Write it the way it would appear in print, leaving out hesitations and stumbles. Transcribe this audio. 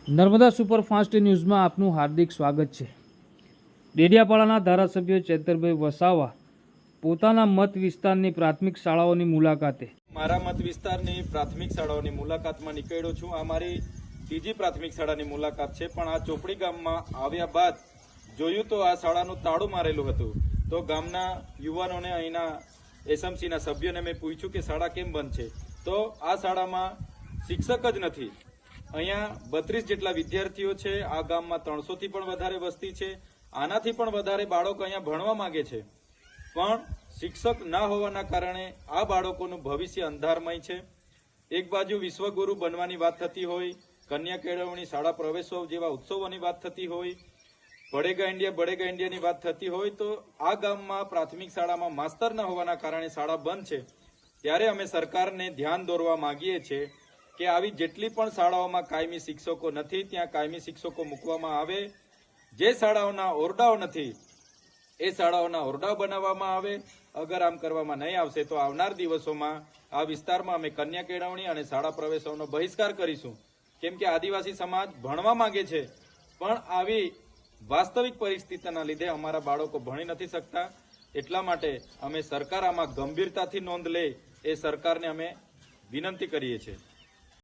Narmada superfast ન્યૂઝમાં આપનું હાર્દિક સ્વાગત છે। ડેડિયાપાડાના ધારાસભ્ય ચેતરભાઈ વસાવા પોતાના મત વિસ્તારની પ્રાથમિક શાળાઓની મુલાકાતે મારા મત વિસ્તારની પ્રાથમિક શાળાઓની મુલાકાતમાં નીકળ્યો છું। આ મારી ત્રીજી પ્રાથમિક શાળાની મુલાકાત છે, પણ આ ચોપડી ગામમાં આવ્યા બાદ જોયું તો આ શાળાનું તાળું મારેલું હતું। તો ગામના યુવાનોને, અહીંના એસએમસીના સભ્યોને મેં પૂછ્યું કે શાળા કેમ બંધ છે, તો આ શાળામાં શિક્ષક જ નથી। અહીંયા 32 જેટલા વિદ્યાર્થીઓ છે। આ ગામમાં 300 થી પણ વધારે વસ્તી છે। આનાથી પણ વધારે બાળકો અહીંયા ભણવા માંગે છે, પણ શિક્ષક ના હોવાના કારણે આ બાળકોનું ભવિષ્ય અંધારમય છે। એક બાજુ વિશ્વગુરુ બનવાની વાત થતી હોય, કન્યા કેળવણી, શાળા પ્રવેશોત્સવ જેવા ઉત્સવોની વાત થતી હોય, બડેગા ઇન્ડિયાની વાત થતી હોય, તો આ ગામમાં પ્રાથમિક શાળામાં માસ્તર ન હોવાના કારણે શાળા બંધ છે। ત્યારે અમે સરકારને ધ્યાન દોરવા માંગીએ છીએ કે આવી જેટલી પણ શાળાઓમાં કાયમી શિક્ષકો નથી, ત્યાં કાયમી શિક્ષકો મૂકવામાં આવે। જે શાળાઓના ઓરડાઓ નથી એ શાળાઓના ઓરડાઓ બનાવવામાં આવે। અગર આમ કરવામાં નહીં આવશે તો આવનાર દિવસોમાં આ વિસ્તારમાં અમે કન્યા કેળવણી અને શાળા પ્રવેશોનો બહિષ્કાર કરીશું, કેમ કે આદિવાસી સમાજ ભણવા માંગે છે, પણ આવી વાસ્તવિક પરિસ્થિતિના લીધે અમારા બાળકો ભણી નથી શકતા। એટલા માટે અમે સરકાર આમાં ગંભીરતાથી નોંધ લે એ સરકારને અમે વિનંતી કરીએ છીએ।